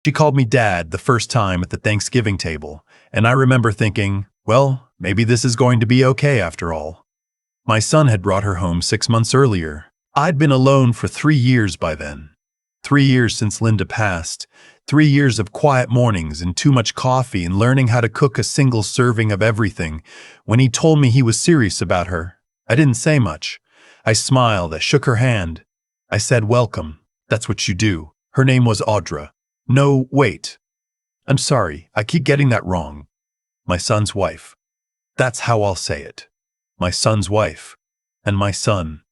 She called me Dad the first time at the Thanksgiving table, and I remember thinking, well, maybe this is going to be okay after all. My son had brought her home 6 months earlier. I'd been alone for 3 years by then. 3 years since Linda passed. 3 years of quiet mornings and too much coffee and learning how to cook a single serving of everything. When he told me he was serious about her, I didn't say much. I smiled, I shook her hand. I said, welcome. That's what you do. Her name was Audra. No, wait. I'm sorry, I keep getting that wrong. My son's wife. That's how I'll say it. My son's wife. And my son.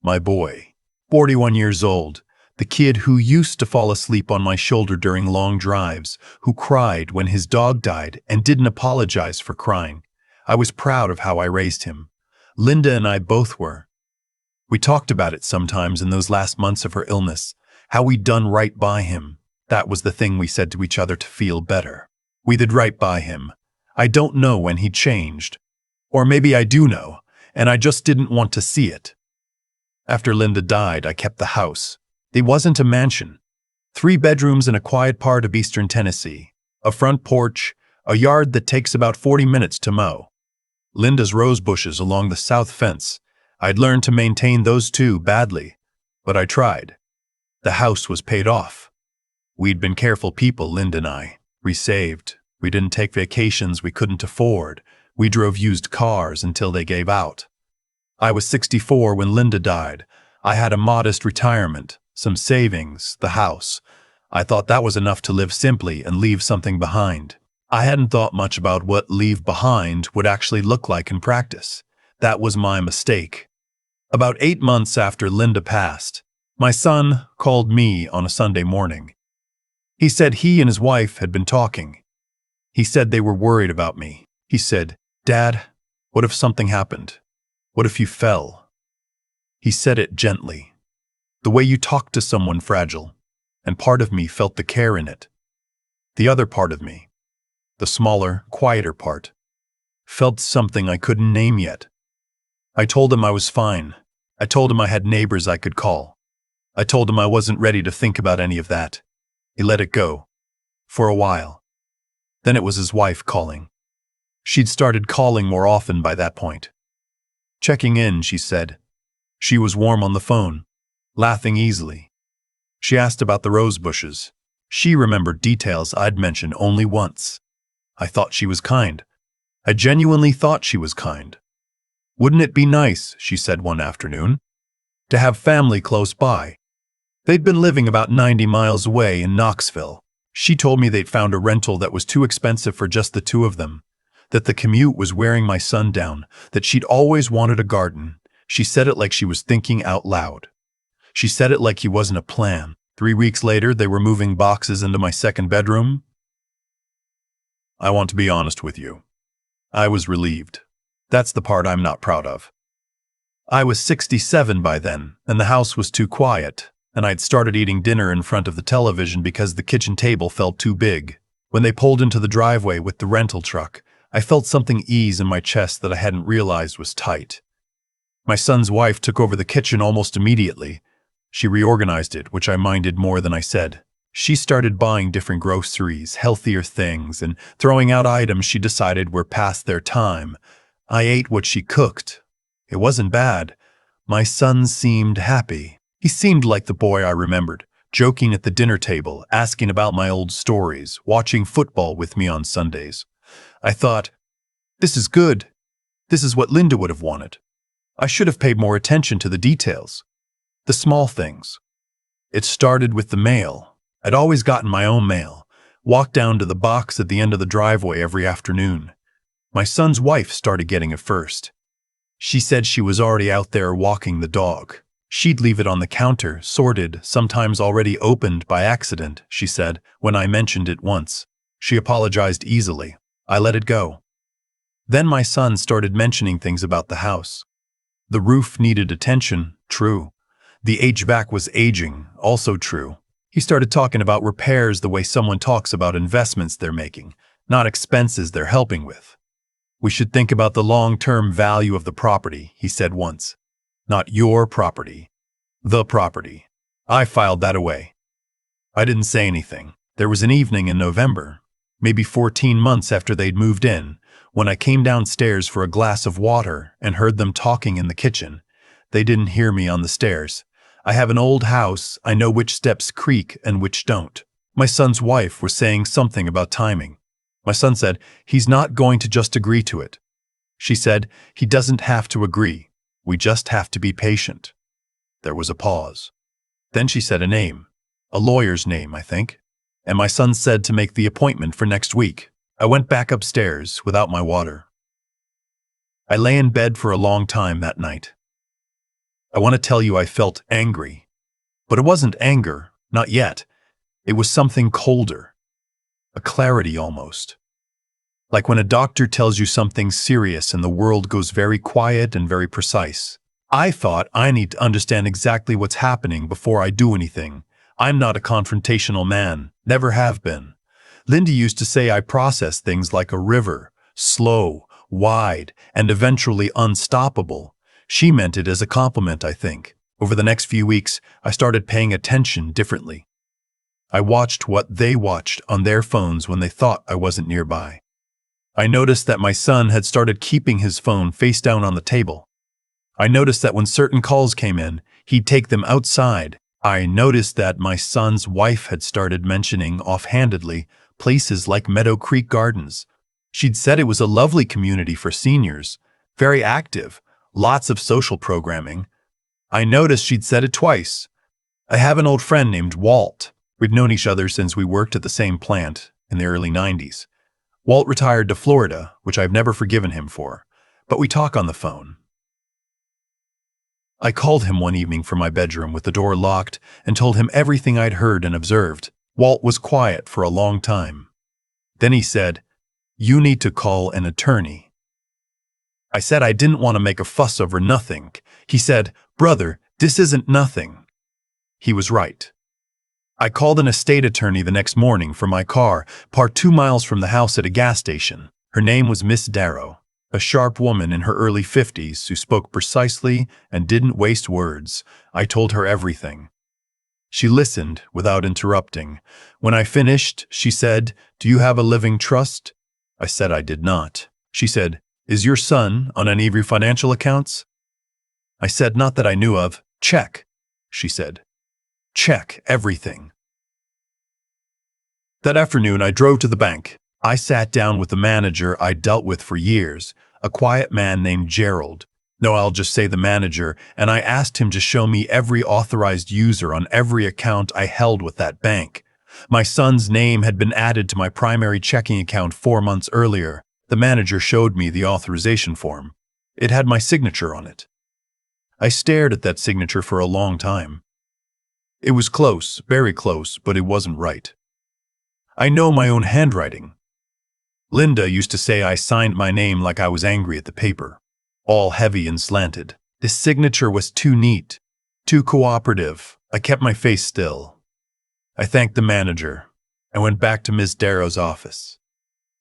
My boy. 41 years old. The kid who used to fall asleep on my shoulder during long drives, who cried when his dog died and didn't apologize for crying. I was proud of how I raised him. Linda and I both were. We talked about it sometimes in those last months of her illness, how we'd done right by him. That was the thing we said to each other to feel better. We did right by him. I don't know when he changed. Or maybe I do know, and I just didn't want to see it. After Linda died, I kept the house. It wasn't a mansion. 3 bedrooms in a quiet part of eastern Tennessee. A front porch, a yard that takes about 40 minutes to mow. Linda's rose bushes along the south fence. I'd learned to maintain those too badly, but I tried. The house was paid off. We'd been careful people, Linda and I. We saved. We didn't take vacations we couldn't afford. We drove used cars until they gave out. I was 64 when Linda died. I had a modest retirement, some savings, the house. I thought that was enough to live simply and leave something behind. I hadn't thought much about what leave behind would actually look like in practice. That was my mistake. About 8 months after Linda passed, my son called me on a Sunday morning. He said he and his wife had been talking. He said they were worried about me. He said, Dad, what if something happened? What if you fell? He said it gently, the way you talk to someone fragile, and part of me felt the care in it. The other part of me, the smaller, quieter part, felt something I couldn't name yet. I told him I was fine. I told him I had neighbors I could call. I told him I wasn't ready to think about any of that. He let it go. For a while. Then it was his wife calling. She'd started calling more often by that point. Checking in, she said. She was warm on the phone, laughing easily. She asked about the rose bushes. She remembered details I'd mentioned only once. I thought she was kind. I genuinely thought she was kind. Wouldn't it be nice, she said one afternoon, to have family close by? They'd been living about 90 miles away in Knoxville. She told me they'd found a rental that was too expensive for just the two of them, that the commute was wearing my son down, that she'd always wanted a garden. She said it like she was thinking out loud. She said it like he wasn't a plan. 3 weeks later, they were moving boxes into my second bedroom. I want to be honest with you. I was relieved. That's the part I'm not proud of. I was 67 by then, and the house was too quiet, and I'd started eating dinner in front of the television because the kitchen table felt too big. When they pulled into the driveway with the rental truck, I felt something ease in my chest that I hadn't realized was tight. My son's wife took over the kitchen almost immediately. She reorganized it, which I minded more than I said. She started buying different groceries, healthier things, and throwing out items she decided were past their time. I ate what she cooked. It wasn't bad. My son seemed happy. He seemed like the boy I remembered, joking at the dinner table, asking about my old stories, watching football with me on Sundays. I thought, this is good. This is what Linda would have wanted. I should have paid more attention to the details, the small things. It started with the mail. I'd always gotten my own mail, walked down to the box at the end of the driveway every afternoon. My son's wife started getting it first. She said she was already out there walking the dog. She'd leave it on the counter, sorted, sometimes already opened by accident, she said, when I mentioned it once. She apologized easily. I let it go. Then my son started mentioning things about the house. The roof needed attention, true. The HVAC was aging, also true. He started talking about repairs the way someone talks about investments they're making, not expenses they're helping with. We should think about the long-term value of the property, he said once. Not your property. The property. I filed that away. I didn't say anything. There was an evening in November, maybe 14 months after they'd moved in, when I came downstairs for a glass of water and heard them talking in the kitchen. They didn't hear me on the stairs. I have an old house, I know which steps creak and which don't. My son's wife was saying something about timing. My son said, he's not going to just agree to it. She said, he doesn't have to agree. We just have to be patient. There was a pause. Then she said a name. A lawyer's name, I think. And my son said to make the appointment for next week. I went back upstairs without my water. I lay in bed for a long time that night. I want to tell you I felt angry. But it wasn't anger, not yet. It was something colder. A clarity almost. Like when a doctor tells you something serious and the world goes very quiet and very precise. I thought I need to understand exactly what's happening before I do anything. I'm not a confrontational man, never have been. Lindy used to say I process things like a river, slow, wide, and eventually unstoppable. She meant it as a compliment, I think. Over the next few weeks, I started paying attention differently. I watched what they watched on their phones when they thought I wasn't nearby. I noticed that my son had started keeping his phone face down on the table. I noticed that when certain calls came in, he'd take them outside. I noticed that my son's wife had started mentioning offhandedly places like Meadow Creek Gardens. She'd said it was a lovely community for seniors, very active, lots of social programming. I noticed she'd said it twice. I have an old friend named Walt. We'd known each other since we worked at the same plant in the early 90s. Walt retired to Florida, which I've never forgiven him for, but we talk on the phone. I called him one evening from my bedroom with the door locked and told him everything I'd heard and observed. Walt was quiet for a long time. Then he said, "You need to call an attorney." I said I didn't want to make a fuss over nothing. He said, "Brother, this isn't nothing." He was right. I called an estate attorney the next morning for my car, parked 2 miles from the house at a gas station. Her name was Miss Darrow, a sharp woman in her early 50s who spoke precisely and didn't waste words. I told her everything. She listened without interrupting. When I finished, she said, "Do you have a living trust?" I said I did not. She said, "Is your son on any of your financial accounts?" I said, "Not that I knew of." "Check," she said. "Check everything." That afternoon, I drove to the bank. I sat down with the manager I'd dealt with for years, a quiet man named Gerald. No, I'll just say the manager, and I asked him to show me every authorized user on every account I held with that bank. My son's name had been added to my primary checking account 4 months earlier. The manager showed me the authorization form. It had my signature on it. I stared at that signature for a long time. It was close, very close, but it wasn't right. I know my own handwriting. Linda used to say I signed my name like I was angry at the paper, all heavy and slanted. This signature was too neat, too cooperative. I kept my face still. I thanked the manager. I went back to Ms. Darrow's office.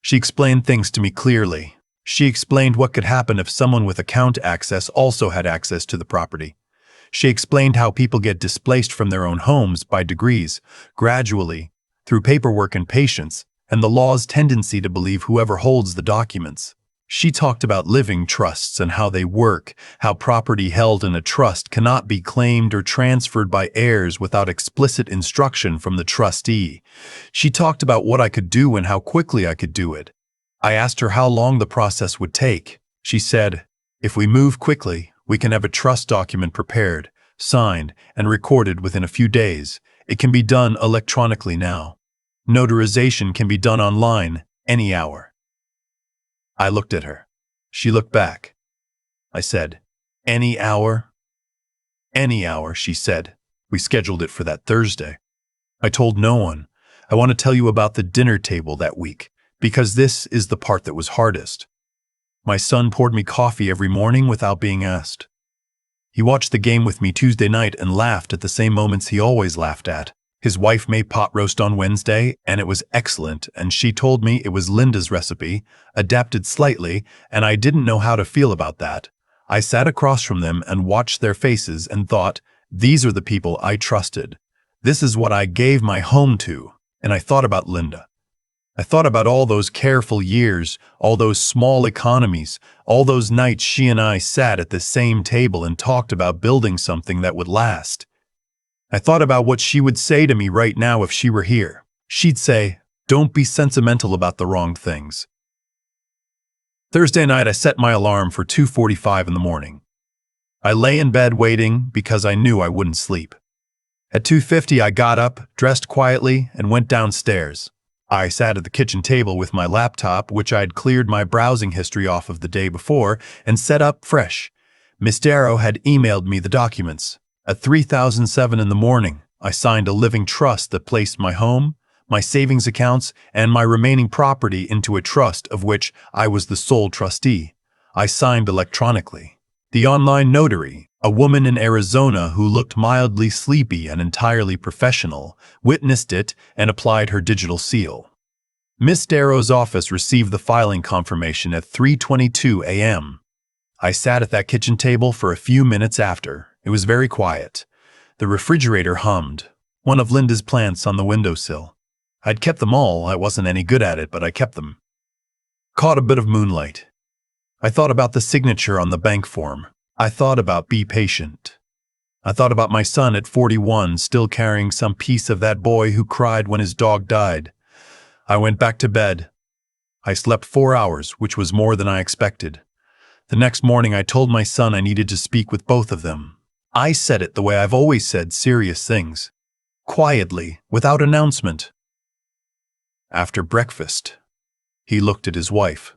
She explained things to me clearly. She explained what could happen if someone with account access also had access to the property. She explained how people get displaced from their own homes by degrees, gradually, through paperwork and patience, and the law's tendency to believe whoever holds the documents. She talked about living trusts and how they work, how property held in a trust cannot be claimed or transferred by heirs without explicit instruction from the trustee. She talked about what I could do and how quickly I could do it. I asked her how long the process would take. She said, "If we move quickly, we can have a trust document prepared, signed, and recorded within a few days. It can be done electronically now. Notarization can be done online, any hour." I looked at her. She looked back. I said, "Any hour?" "Any hour," she said. "We scheduled it for that Thursday." I told no one. I want to tell you about the dinner table that week, because this is the part that was hardest. My son poured me coffee every morning without being asked. He watched the game with me Tuesday night and laughed at the same moments he always laughed at. His wife made pot roast on Wednesday, and it was excellent, and she told me it was Linda's recipe, adapted slightly, and I didn't know how to feel about that. I sat across from them and watched their faces and thought, these are the people I trusted. This is what I gave my home to. And I thought about Linda. I thought about all those careful years, all those small economies, all those nights she and I sat at the same table and talked about building something that would last. I thought about what she would say to me right now if she were here. She'd say, "Don't be sentimental about the wrong things." Thursday night, I set my alarm for 2:45 in the morning. I lay in bed waiting because I knew I wouldn't sleep. At 2:50, I got up, dressed quietly, and went downstairs. I sat at the kitchen table with my laptop, which I'd cleared my browsing history off of the day before, and set up fresh. Miss Darrow had emailed me the documents. At 3007 in the morning, I signed a living trust that placed my home, my savings accounts, and my remaining property into a trust of which I was the sole trustee. I signed electronically. The online notary, a woman in Arizona who looked mildly sleepy and entirely professional, witnessed it and applied her digital seal. Miss Darrow's office received the filing confirmation at 3:22 a.m. I sat at that kitchen table for a few minutes after. It was very quiet. The refrigerator hummed, one of Linda's plants on the windowsill. I'd kept them all. I wasn't any good at it, but I kept them. Caught a bit of moonlight. I thought about the signature on the bank form. I thought about be patient. I thought about my son at 41 still carrying some piece of that boy who cried when his dog died. I went back to bed. I slept 4 hours, which was more than I expected. The next morning I told my son I needed to speak with both of them. I said it the way I've always said serious things. Quietly, without announcement. After breakfast, he looked at his wife.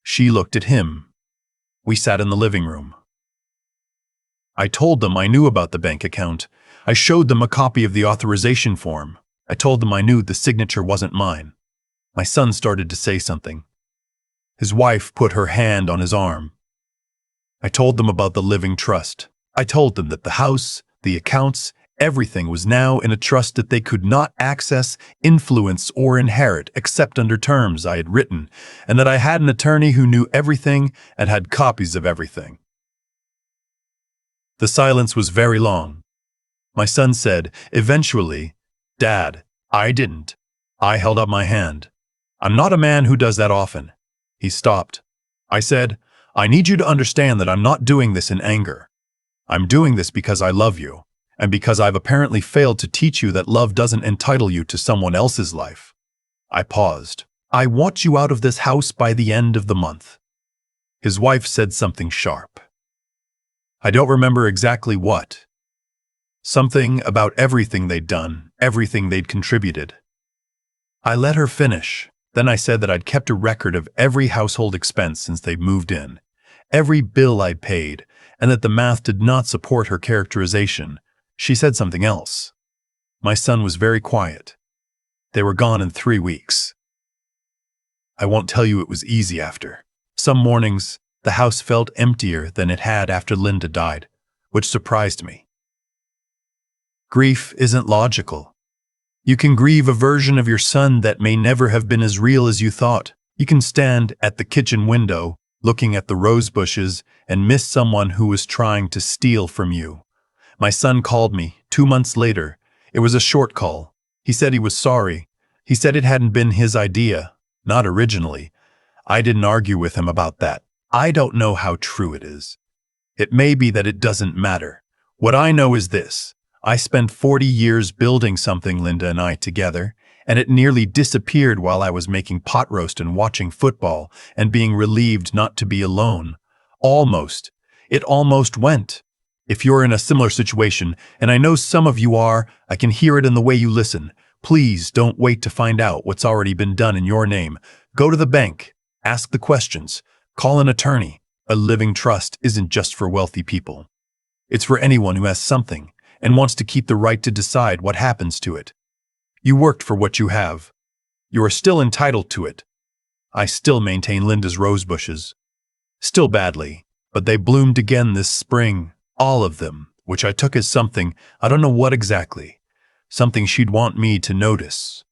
She looked at him. We sat in the living room. I told them I knew about the bank account. I showed them a copy of the authorization form. I told them I knew the signature wasn't mine. My son started to say something. His wife put her hand on his arm. I told them about the living trust. I told them that the house, the accounts, everything was now in a trust that they could not access, influence, or inherit except under terms I had written, and that I had an attorney who knew everything and had copies of everything. The silence was very long. My son said, eventually, "Dad, I didn't." I held up my hand. "I'm not a man who does that often." He stopped. I said, "I need you to understand that I'm not doing this in anger. I'm doing this because I love you, and because I've apparently failed to teach you that love doesn't entitle you to someone else's life." I paused. "I want you out of this house by the end of the month." His wife said something sharp. I don't remember exactly what. Something about everything they'd done, everything they'd contributed. I let her finish. Then I said that I'd kept a record of every household expense since they moved in, every bill I'd paid, and that the math did not support her characterization. She said something else. My son was very quiet. They were gone in 3 weeks. I won't tell you it was easy after. Some mornings, the house felt emptier than it had after Linda died, which surprised me. Grief isn't logical. You can grieve a version of your son that may never have been as real as you thought. You can stand at the kitchen window, looking at the rose bushes, and miss someone who was trying to steal from you. My son called me 2 months later. It was a short call. He said he was sorry. He said it hadn't been his idea, not originally. I didn't argue with him about that. I don't know how true it is. It may be that it doesn't matter. What I know is this. I spent 40 years building something, Linda and I together, and it nearly disappeared while I was making pot roast and watching football and being relieved not to be alone. Almost. It almost went. If you're in a similar situation, and I know some of you are, I can hear it in the way you listen. Please don't wait to find out what's already been done in your name. Go to the bank. Ask the questions. Call an attorney. A living trust isn't just for wealthy people. It's for anyone who has something and wants to keep the right to decide what happens to it. You worked for what you have. You are still entitled to it. I still maintain Linda's rose bushes. Still badly, but they bloomed again this spring, all of them, which I took as something, I don't know what exactly, something she'd want me to notice.